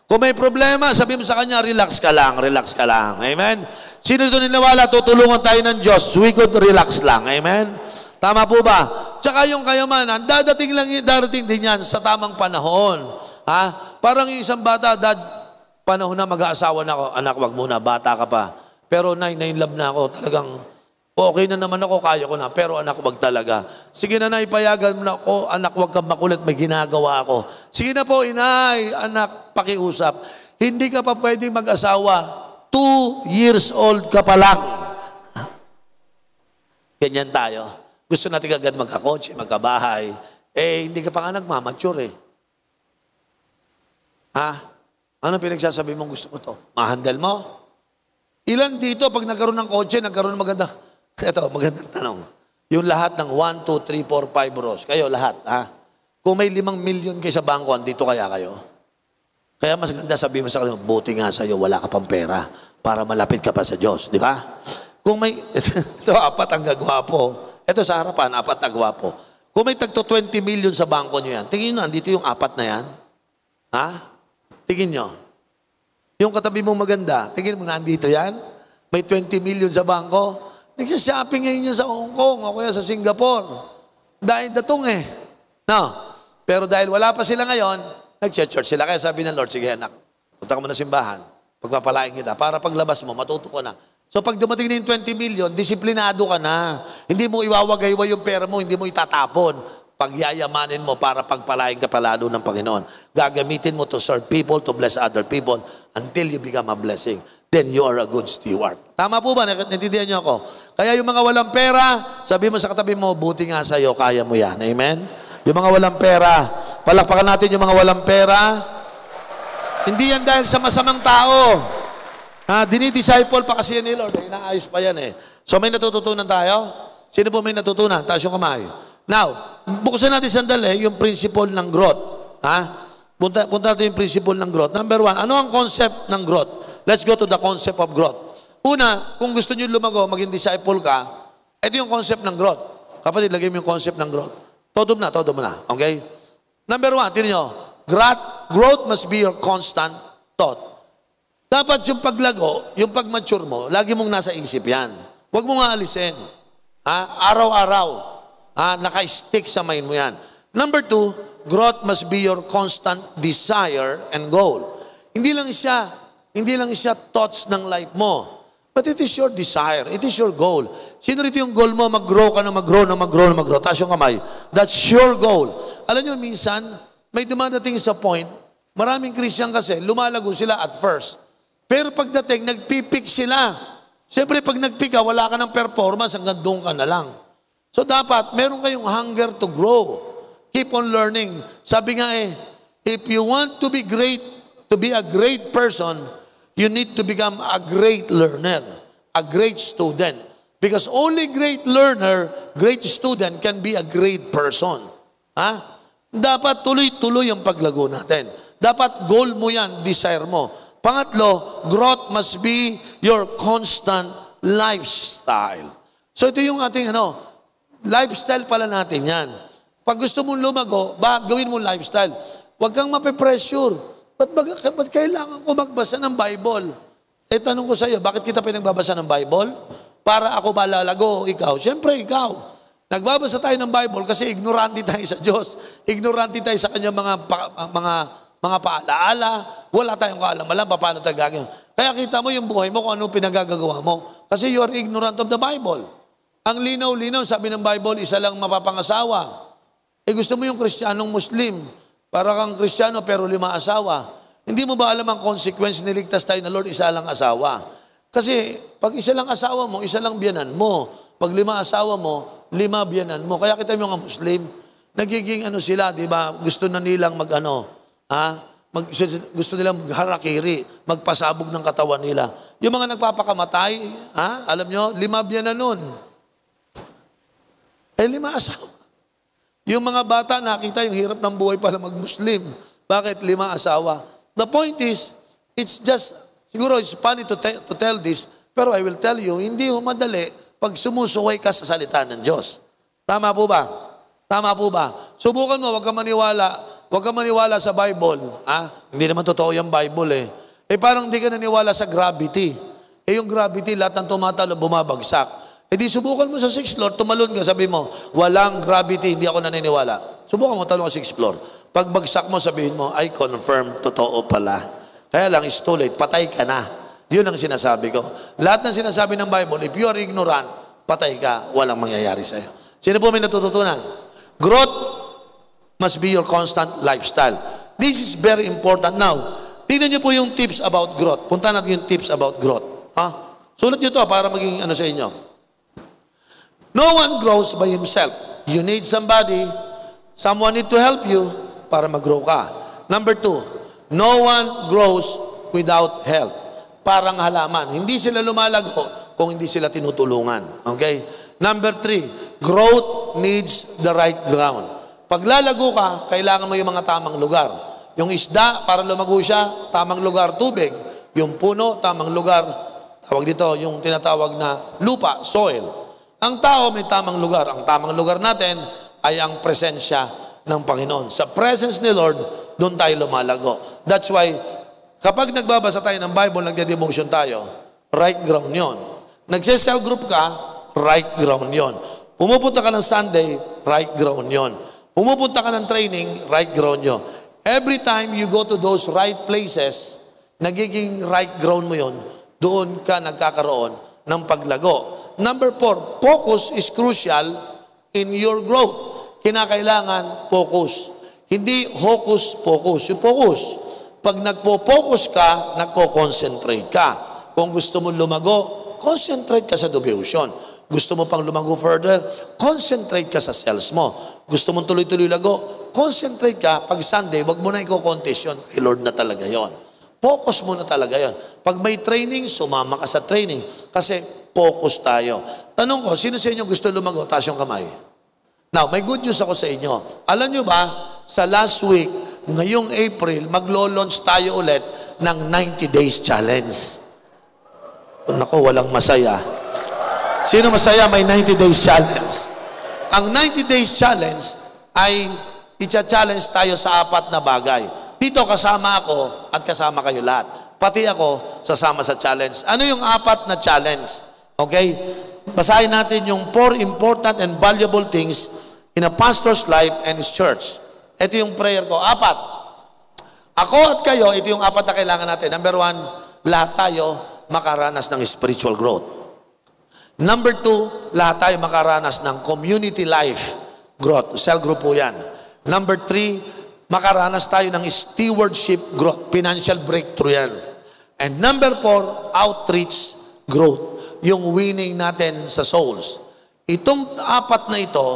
Kung may problema, sabihin mo sa kanya, relax ka lang, relax ka lang. Amen? Sino dito niniwala, tutulungan tayo ng Diyos, we could relax lang. Amen? Tama po ba? Tsaka yung kayamanan, darating din yan sa tamang panahon. Ha? Parang yung isang bata, Dad, panahon na mag-aasawa na ako. Anak, wag muna, bata ka pa. Pero na in love na ako, talagang okay na naman ako, kaya ko na. Pero anak, wag talaga. Sige na, payagan mo na ako. Anak, wag kang makulit, may ginagawa ako. Sige na po, inay, anak, pakiusap. Hindi ka pa pwedeng mag-asawa. 2 years old ka pa lang. Ganyan tayo. Gusto natin agad magkakotse, magkabahay. Hindi ka pa nga nagmamature eh. Ha? Ano pinagsasabi mong gusto ko to? Mahandle mo? Ilan dito pag nagkaroon ng kotse, nagkaroon ng maganda? Ito, magandang tanong. Yung lahat ng 1, 2, 3, 4, 5 rows. Kayo lahat, ha? Kung may 5 million kayo sa bangko, andito kaya kayo? Kaya mas ganda sabihin mo sa kanila, buti nga sa'yo, wala ka pang pera para malapit ka pa sa Diyos. Di ba? Kung may, ito, 4 ang gagwapo. Ito sa harapan, 4 ang gagwapo. Kung may tagto 20 million sa bangko nyo yan, tingin nyo, andito yung 4 na yan. Ha? Tingin nyo. Yung katabi mong maganda, tingin mo, nandito yan. May 20 million sa bangko. Nagsha-shopping ngayon yan sa Hong Kong o kaya sa Singapore. Dahil datong eh. No. Pero dahil wala pa sila ngayon, nag-church sila. Kaya sabi ng Lord, sige anak, punta ka mo na simbahan. Pagpapalain kita. Para paglabas mo, matuto ka na. So pag dumating na yung 20 million, disiplinado ka na. Hindi mo iwawagay-way yung pera mo, hindi mo itatapon. Pagyayamanin mo para pagpalain ka palalo ng Panginoon. Gagamitin mo to serve people, to bless other people, until you become a blessing. Then you are a good steward. Tama po ba? Naintindihan niyo ako? Kaya yung mga walang pera, sabi mo sa katabi mo, buti nga sa'yo, kaya mo yan. Amen? Yung mga walang pera, palakpakan natin yung mga walang pera. Hindi yan dahil sa masamang tao. Dinidisciple pa kasi yan ni Lord. Inaayos pa yan eh. So may natututunan tayo? Sino po may natutunan? Taas yung kamay. Now, buksan natin sandali yung principle ng growth. Punta natin yung principle ng growth. Number 1, ano ang concept ng growth? Let's go to the concept of growth. Una, kung gusto nyo lumago, maging disciple ka, ito yung concept ng growth. Kapatid, lagay mo yung concept ng growth. Todo mo na. Okay? Number 1, tingnan nyo. Growth must be your constant thought. Dapat yung paglago, yung pag-mature mo, lagi mong nasa isip yan. Huwag mo nga alisin. Araw-araw. Naka-stick sa mind mo yan. Number 2, growth must be your constant desire and goal. Hindi lang siya thoughts ng life mo. But it is your desire. It is your goal. Sino rito yung goal mo? Mag-grow ka na mag-grow. Taas yung kamay. That's your goal. Alam nyo, minsan, may dumadating sa point, maraming Christian kasi, lumalago sila at first. Pero pagdating, nagpipik sila. Siyempre, pag nagpik ka, wala ka ng performance, hanggang doon ka na lang. So dapat, meron kayong hunger to grow. Keep on learning. Sabi nga if you want to be great, to be a great person, you need to become a great learner, a great student. Because only great learner, great student can be a great person. Dapat tuloy-tuloy ang paglago natin. Dapat goal mo yan, desire mo. Pangatlo, growth must be your constant lifestyle. So ito yung ating lifestyle pala natin yan. Pag gusto mong lumago, gawin mo lifestyle. Huwag kang mape-pressure. Ba't kailangan ko magbasa ng Bible? Tanong ko sa iyo, bakit kita pinagbabasa ng Bible? Para ako malalago, ikaw. Siyempre, ikaw. Nagbabasa tayo ng Bible kasi ignorante tayo sa Diyos. Ignorante tayo sa kanyang mga paalaala. Wala tayong kaalam-alam paano tayo gagawin. Kaya kita mo yung buhay mo kung anong pinagagagawa mo. Kasi you are ignorant of the Bible. Ang linaw-linaw, sabi ng Bible, isa lang mapapangasawa. Gusto mo yung Kristiyanong Muslim. Para kang Kristiyano pero 5 asawa. Hindi mo ba alam ang consequence niligtas tayo na Lord, isa lang asawa? Kasi pag isa lang asawa mo, isa lang biyanan mo. Pag 5 asawa mo, 5 biyanan mo. Kaya kita yung mga Muslim, nagiging sila, di ba? Gusto na nilang gusto nilang magharakiri, magpasabog ng katawan nila. Yung mga nagpapakamatay, alam nyo, 5 biyanan nun. 5 asawa. Yung mga bata, nakita yung hirap ng buhay para mag-Muslim. Bakit 5 asawa? The point is, it's just, siguro it's funny to tell this, pero I will tell you, hindi madali pag sumusuway ka sa salita ng Diyos. Tama po ba? Tama po ba? Subukan mo, huwag ka maniwala sa Bible. Hindi naman totoo yung Bible Parang hindi ka naniwala sa gravity. Yung gravity, lahat ng tumatalo, bumabagsak. E di subukan mo sa 6th floor, tumalon ka, sabi mo, walang gravity, hindi ako naniniwala. Subukan mo, talon ka 6th floor. Pagbagsak mo, sabihin mo, I confirm, totoo pala. Kaya lang, it's too late, patay ka na. Yun ang sinasabi ko. Lahat ng sinasabi ng Bible, if you are ignorant, patay ka, walang mangyayari sa'yo. Sino po may natututunan? Growth must be your constant lifestyle. This is very important. Now, tingnan niyo po yung tips about growth. Punta natin yung tips about growth. Sulat niyo to para maging ano sa inyo. No one grows by himself. You need somebody, someone need to help you para mag-grow ka. Number 2, no one grows without help. Parang halaman. Hindi sila lumalago kung hindi sila tinutulungan. Okay? Number 3, growth needs the right ground. Pag lalago ka, kailangan mo yung mga tamang lugar. Yung isda, para lumago siya, tamang lugar, tubig. Yung puno, tamang lugar, tawag dito, yung tinatawag na lupa, soil. Ang tao may tamang lugar. Ang tamang lugar natin ay ang presensya ng Panginoon. Sa presence ni Lord, doon tayo lumalago. That's why, kapag nagbabasa tayo ng Bible, nagde-devotion tayo, right ground yon. Nagse-cell group ka, right ground yon. Pumupunta ka ng Sunday, right ground yon. Pumupunta ka ng training, right ground yon. Every time you go to those right places, nagiging right ground mo yon, doon ka nagkakaroon ng paglago. Number 4, focus is crucial in your growth. Kinakailangan focus. Hindi hocus-pocus. Yung focus. Pag nagpo-focus ka, nagko-concentrate ka. Kung gusto mo lumago, concentrate ka sa devotion. Gusto mo pang lumago further, concentrate ka sa sales mo. Gusto mong tuloy-tuloy lago, concentrate ka. Pag Sunday, wag mo na i-contest yun. Kay Lord na talaga yon. Focus mo na talaga yon. Pag may training, sumama ka sa training. Kasi focus tayo. Tanong ko, sino sa inyo gusto lumago? Taas yung kamay. Now, may good news ako sa inyo. Alam nyo ba, sa last week, ngayong April, maglo-launch tayo ulit ng 90 days challenge. Naku, walang masaya. Sino masaya may 90 days challenge? Ang 90 days challenge ay i-challenge tayo sa 4 na bagay. Dito kasama ako at kasama kayo lahat. Pati ako sasama sa challenge. Ano yung 4 na challenge? Okay? Basahin natin yung 4 important and valuable things in a pastor's life and his church. Ito yung prayer ko. 4. Ako at kayo, ito yung 4 na kailangan natin. Number 1, lahat tayo makaranas ng spiritual growth. Number 2, lahat tayo makaranas ng community life growth. Cell group po yan. Number 3, makaranas tayo ng stewardship growth. Financial breakthrough yan. And number 4, outreach growth. Yung winning natin sa souls. Itong 4 na ito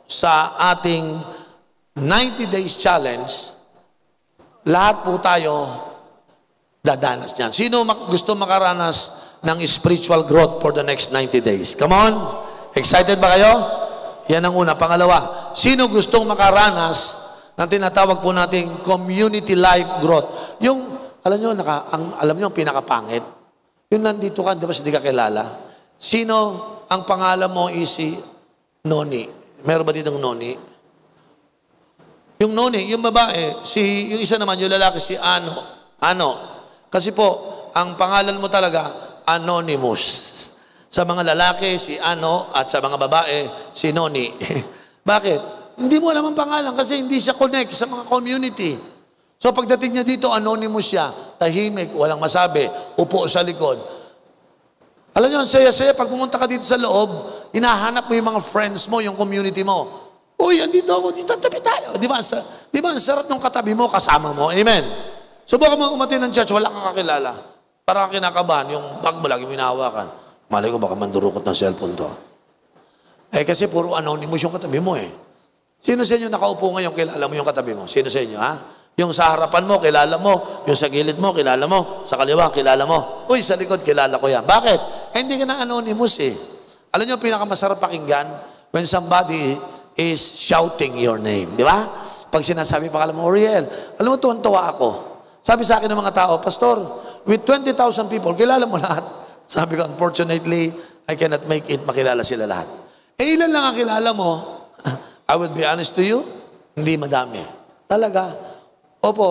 sa ating 90 days challenge, lahat po tayo dadanas niyan. Sino gusto makaranas ng spiritual growth for the next 90 days? Come on! Excited ba kayo? Yan ang una. Pangalawa, sino gustong makaranas ng tinatawag po nating community life growth? Yung, alam nyo, ang pinakapangit. Yung nandito ka, di ba, hindi ka kilala? Sino ang pangalan mo is si Noni? Meron ba ditong Noni? Yung Noni, yung babae, yung isa naman, yung lalaki, si Ano. Ano? Kasi po, ang pangalan mo talaga, Anonymous. Sa mga lalaki, si Ano, at sa mga babae, si Noni. Bakit? Hindi mo alam ang pangalan kasi hindi siya connect sa mga community. So pagdating niya dito, anonymous siya, tahimik, walang masabi, upo sa likod. Alam niyo, ang saya-saya, pag pumunta ka dito sa loob, hinahanap mo yung mga friends mo, yung community mo. Uy, andito ako, dito, tabi tayo. Di ba, ang sarap ng katabi mo, kasama mo. Amen. Subukan mo umatin ng church, wala kang kakilala. Para kang kinakabahan, yung bag mo lagi minahawakan. Malay ko, baka mandurukot ng cellphone to. Kasi puro anonymous yung katabi mo eh. Sino sa inyo nakaupo ngayon, kilala mo yung katabi mo? Sino sa inyo, ha? Yung sa harapan mo, kilala mo. Yung sa gilid mo, kilala mo. Sa kaliwa, kilala mo. Uy, sa likod, kilala ko yan. Bakit? Hindi ka na anonymous eh. Alam niyo, pinakamasarap pakinggan when somebody is shouting your name. Di ba? Pag sinasabi pa, alam mo, Oriel, alam mo, tuwan-tuwa ako. Sabi sa akin ng mga tao, Pastor, with 20,000 people, kilala mo lahat. Sabi ko, unfortunately, I cannot make it makilala sila lahat. Ilan lang ang kilala mo? I would be honest to you, hindi madami. Talaga. Opo.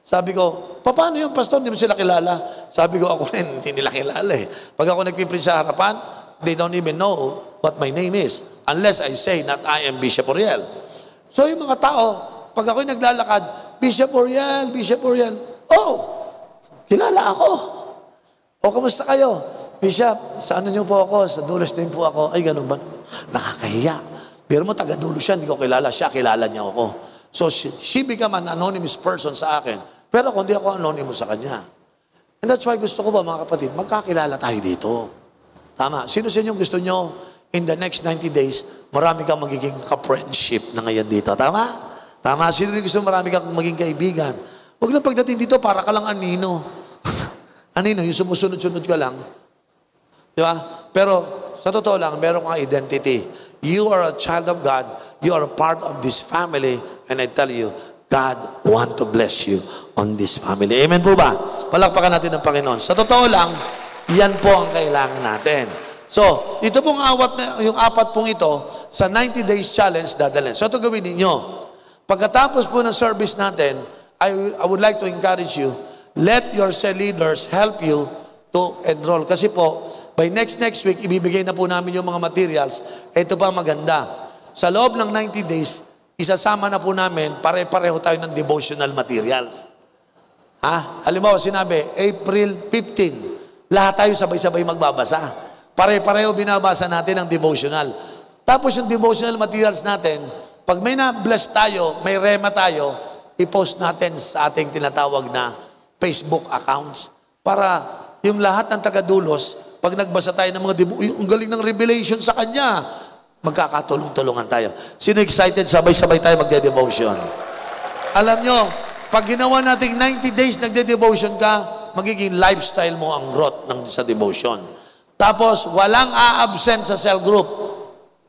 Sabi ko, paano yung pastor? Hindi mo sila kilala? Sabi ko, ako rin, hindi nila kilala eh. Pag ako nagpipreach sa harapan, they don't even know what my name is unless I say that I am Bishop Oriel. So yung mga tao, pag ako'y naglalakad, Bishop Oriel, Bishop Oriel, oh, kilala ako. O, kamusta kayo? Bishop, sa ano niyo po ako? Sa Dulos din po ako. Ay, ganun ba? Nakakahiya. Pero mo, taga-Dulos siya, hindi ko kilala siya, kilala niya ako. So, she become an anonymous person sa akin. Pero kung di ako anonymous sa kanya. And that's why gusto ko ba, mga kapatid, magkakilala tayo dito. Tama. Sino sa inyo gusto nyo, in the next 90 days, marami kang magiging ka-friendship na ngayon dito. Tama? Tama. Sino rin gusto marami kang maging kaibigan? Huwag lang pagdating dito, para ka lang anino. Anino, yung sumusunod-sunod ka lang. Di ba? Pero, sa totoo lang, meron kang identity. You are a child of God. You are a part of this family. And I tell you, God want to bless you on this family. Amen po ba? Palakpakan natin ng Panginoon. Sa totoo lang, yan po ang kailangan natin. So, ito pong yung apat pong ito, sa 90 days challenge dadalhin. So, ito gawin ninyo. Pagkatapos po ng service natin, I would like to encourage you, let your cell leaders help you to enroll. Kasi po, by next week, ibibigay na po namin yung mga materials. Ito pa maganda. Sa loob ng 90 days, isasama na po namin, pare-pareho tayo ng devotional materials. Halimbawa, sinabi, April 15, lahat tayo sabay-sabay magbabasa. Pare-pareho binabasa natin ang devotional. Tapos yung devotional materials natin, pag may na-bless tayo, may rema tayo, i-post natin sa ating tinatawag na Facebook accounts. Para yung lahat ng taga-Dulos, pag nagbasa tayo ng mga yung galing ng revelation sa Kanya, magkakatulong-tulungan tayo. Sino excited? Sabay-sabay tayo magde-devotion. Alam nyo, pag ginawa nating 90 days nagde-devotion ka, magiging lifestyle mo ang growth sa devotion. Tapos, walang a-absent sa cell group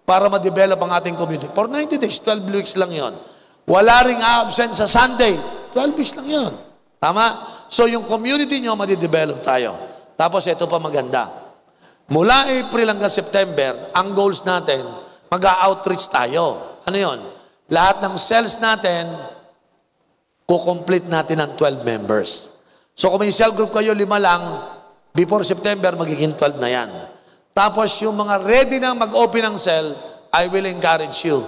para ma-develop ang ating community. For 90 days, 12 weeks lang yon. Wala ring a-absent sa Sunday, 12 weeks lang yon. Tama? So, yung community nyo, ma-develop tayo. Tapos, ito pa maganda. Mula April hanggang September, ang goals natin, mag-outreach tayo. Ano yon? Lahat ng cells natin, kukomplete natin ng 12 members. So, kung may cell group kayo, 5 lang, before September, magiging 12 na yan. Tapos, yung mga ready na mag-open ng cell, I will encourage you.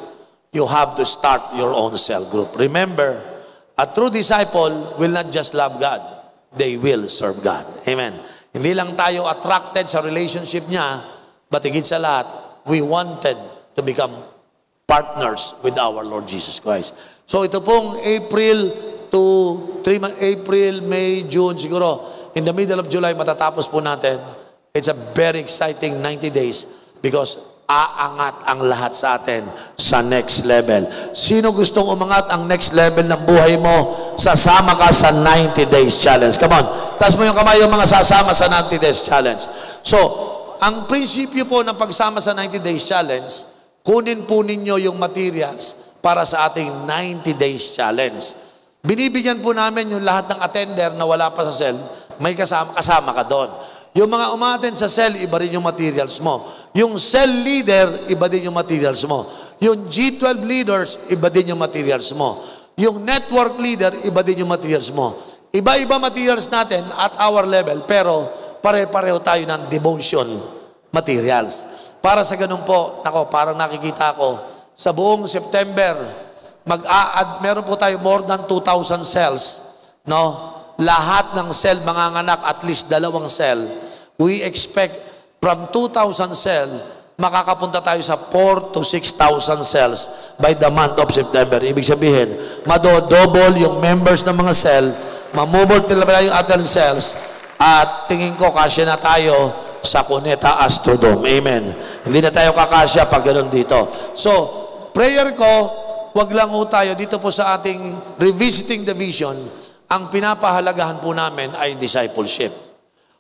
You have to start your own cell group. Remember, a true disciple will not just love God. They will serve God. Amen. Hindi lang tayo attracted sa relationship niya, but higit sa lahat, we wanted to become partners with our Lord Jesus Christ. So, ito pong April, May, June, siguro, in the middle of July, matatapos po natin. It's a very exciting 90 days because aangat ang lahat sa atin sa next level. Sino gustong umangat ang next level ng buhay mo? Sasama ka sa 90 days challenge. Come on. Taas mo yung kamay yung mga sasama sa 90 days challenge. So, ang prinsipyo po ng pagsama sa 90 days challenge, kunin po ninyo yung materials para sa ating 90 days challenge. Binibigyan po namin yung lahat ng attender na wala pa sa cell, may kasama ka doon. Yung mga umaten sa cell, iba rin yung materials mo. Yung cell leader, iba din yung materials mo. Yung G12 leaders, iba din yung materials mo. Yung network leader, iba din yung materials mo. Iba-iba materials natin at our level, pero pare-pareho tayo ng devotion materials. Para sa ganun po, parang nakikita ko, sa buong September, meron po tayo more than 2,000 cells, no? Lahat ng cell, manganganak at least 2 cell. We expect from 2,000 cell, makakapunta tayo sa 4,000 to 6,000 cells by the month of September. Ibig sabihin, madodouble yung members ng mga cell, mamumultiply yung ating cells, at tingin ko kasya na tayo sa Cuneta Astrodome. Amen. Hindi na tayo kakasya pag ganoon dito. So, prayer ko, wag lang ho tayo dito po sa ating revisiting the vision. Ang pinapahalagahan po namin ay discipleship.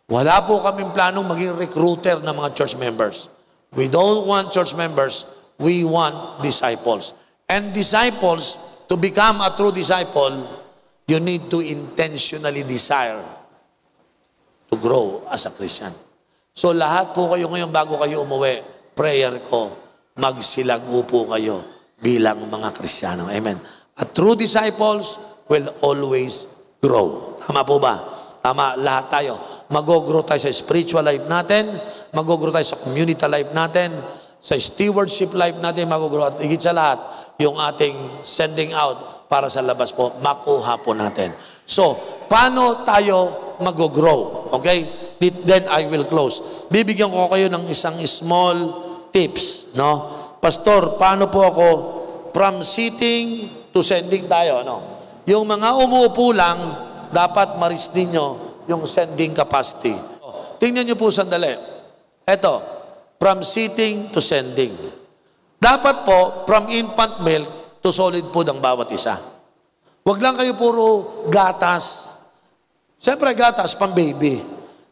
Wala po kaming planong maging recruiter ng mga church members. We don't want church members. We want disciples. And disciples, to become a true disciple, you need to intentionally desire to grow as a Christian. So lahat po kayo ngayon bago kayo umuwi, prayer ko, magsilago po kayo bilang mga Kristiyano. Amen. A true disciples will always grow. Tama po ba? Tama, lahat tayo. mag-grow tayo sa spiritual life natin, mag-grow tayo sa community life natin, sa stewardship life natin, mag-grow. At higit sa lahat, yung ating sending out para sa labas po, makuha po natin. So, paano tayo mag-grow? Okay? Then I will close. Bibigyan ko kayo ng isang small tips. No? Pastor, paano po ako from sitting to sending tayo? No? Yung mga umuupo lang, dapat ma-reach ninyo yung sending capacity. Tingnan nyo po sandali. Eto, from sitting to sending. Dapat po, from infant milk to solid food ang bawat isa. Huwag lang kayo puro gatas. Siyempre, gatas, pang baby.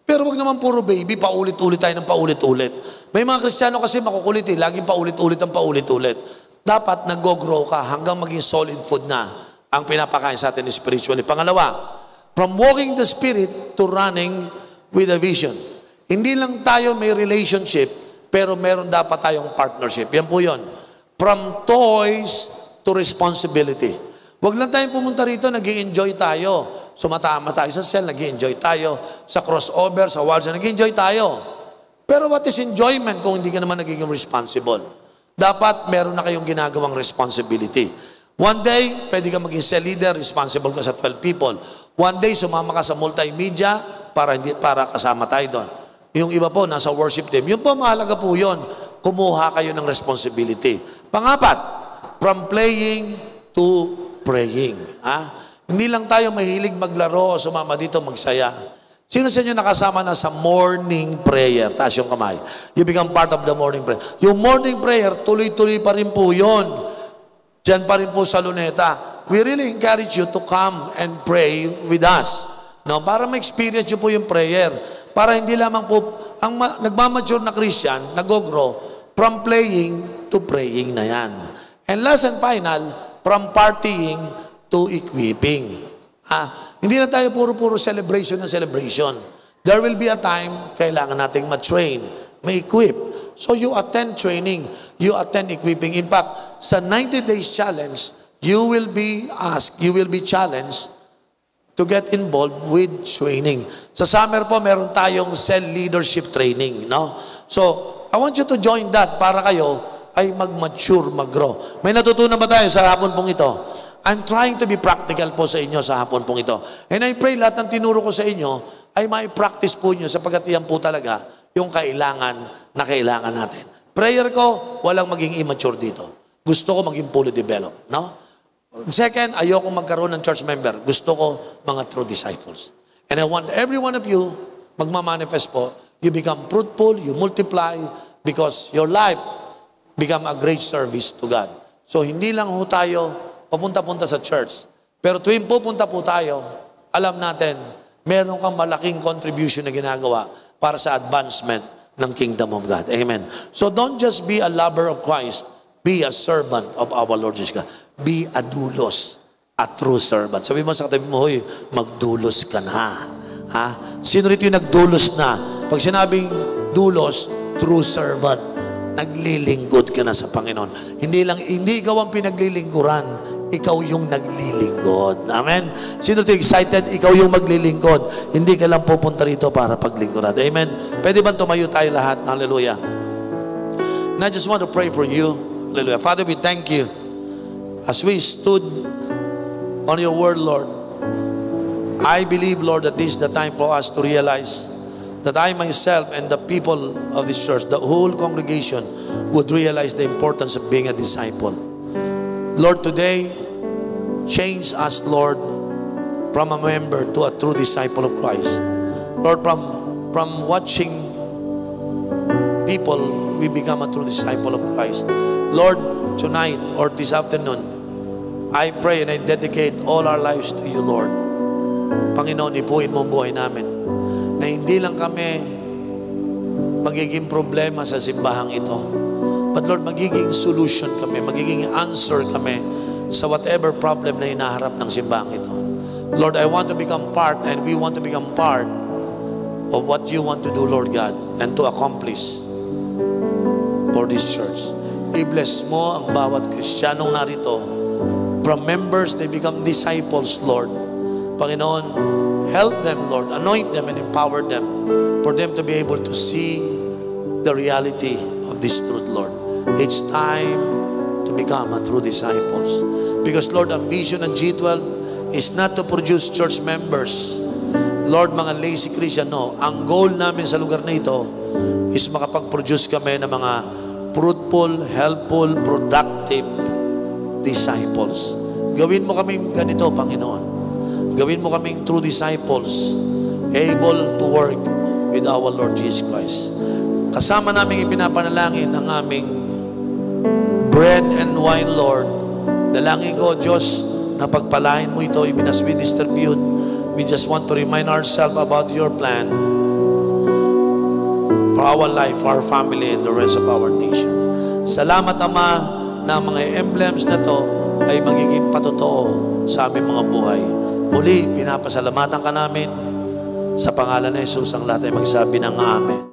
Pero huwag naman puro baby, paulit-ulit tayo ng paulit-ulit. May mga Kristiyano kasi makukulit eh, laging paulit-ulit ang paulit-ulit. Dapat nag-grow ka hanggang maging solid food na ang pinapakain sa atin spiritually. Pangalawa, from walking the Spirit to running with a vision. Hindi lang tayo may relationship, pero meron dapat tayong partnership. Yan po yun. From toys to responsibility. Huwag lang tayong pumunta rito, nag-i-enjoy tayo. Sumatama tayo sa cell, nag-i-enjoy tayo. Sa crossover, sa walls, nag-i-enjoy tayo. Pero what is enjoyment kung hindi ka naman nagiging responsible? Dapat meron na kayong ginagawang responsibility. One day, pwede ka maging cell leader, responsible ka sa 12 people. One day, sumama ka sa multimedia para kasama tayo doon. Yung iba po, nasa worship team. Yung po, mahalaga po yun. Kumuha kayo ng responsibility. Pangapat, from playing to praying. Hindi lang tayo mahilig maglaro, sumama dito, magsaya. Sino sa inyo nakasama na sa morning prayer? Taas yung kamay. You become part of the morning prayer. Yung morning prayer, tuloy-tuloy pa rin po yun. Diyan pa rin po sa Luneta. We really encourage you to come and pray with us. No? Para ma-experience nyo po yung prayer. Para hindi lamang po, ang nagmamature na Christian, nag-grow, from playing to praying na yan. And last and final, from partying to equipping. Hindi na tayo puro-puro celebration na celebration. There will be a time, kailangan nating ma-train, ma-equip. So you attend training, you attend equipping. In fact, sa 90 days challenge, you will be asked, you will be challenged to get involved with training. Sa summer po, meron tayong cell leadership training. No? So, I want you to join that para kayo ay mag-mature, mag-grow. May natutunan ba tayo sa hapon pong ito? I'm trying to be practical po sa inyo sa hapon pong ito. And I pray lahat ng tinuro ko sa inyo ay mai-practice po nyo sapagkat yan po talaga yung kailangan na kailangan natin. Prayer ko, walang maging immature dito. Gusto ko maging fully developed. No? Second, ayoko magkaroon ng church member. Gusto ko mga true disciples. And I want every one of you, magmamanifest po, you become fruitful, you multiply, because your life become a great service to God. So hindi lang ho tayo papunta-punta sa church. Pero tuwing pupunta po tayo, alam natin, meron kang malaking contribution na ginagawa para sa advancement ng kingdom of God. Amen. So don't just be a lover of Christ, be a servant of our Lord Jesus God. Be a doulos, a true servant. Sabi mo sa katabi mo, hoy, magdulos ka na. Sino rito yung nagdulos na? Pag sinabing dulos, true servant, naglilingkod ka na sa Panginoon. Hindi ikaw ang pinaglilingkuran, ikaw yung naglilingkod. Amen? Sino ito excited? Ikaw yung maglilingkod. Hindi ka lang pupunta rito para paglingkuran. Amen? Pwede ba tumayo tayo lahat? Hallelujah. And I just want to pray for you. Hallelujah. Father, we thank you. As we stood on your word, Lord, I believe, Lord, that this is the time for us to realize that I myself and the people of this church, the whole congregation, would realize the importance of being a disciple. Lord, today, change us, Lord, from a member to a true disciple of Christ. Lord, from watching people, we become a true disciple of Christ. Lord, tonight or this afternoon, I pray and I dedicate all our lives to you, Lord. Panginoon, ipuin mo ang buhay namin na hindi lang kami magiging problema sa simbahang ito, but Lord, magiging solution kami, magiging answer kami sa whatever problem na hinaharap ng simbahang ito. Lord, I want to become part, and we want to become part of what you want to do, Lord God, and to accomplish for this church. I-bless mo ang bawat Kristiyanong narito. From members, they become disciples, Lord. Panginoon, Help them, Lord. Anoint them and empower them for them to be able to see the reality of this truth, Lord. It's time to become a true disciples. Because, Lord, ang vision ng G12 is not to produce church members. Lord, mga lazy Christian, no. Ang goal namin sa lugar na ito is makapag-produce kami ng mga fruitful, helpful, productive disciples. Gawin mo kaming ganito, Panginoon. Gawin mo kaming true disciples, able to work with our Lord Jesus Christ. Kasama namin ipinapanalangin ang aming bread and wine, Lord. Dalangin ko, Diyos, na pagpalain mo ito, even as we distribute, we just want to remind ourselves about your plan for our life, for our family, and the rest of our nation. Salamat, Ama, na mga emblems na to ay magiging patotoo sa aming mga buhay. Muli, pinapasalamatan ka namin. Sa pangalan ni Jesus, ang lahat ay magsabi ng Amen.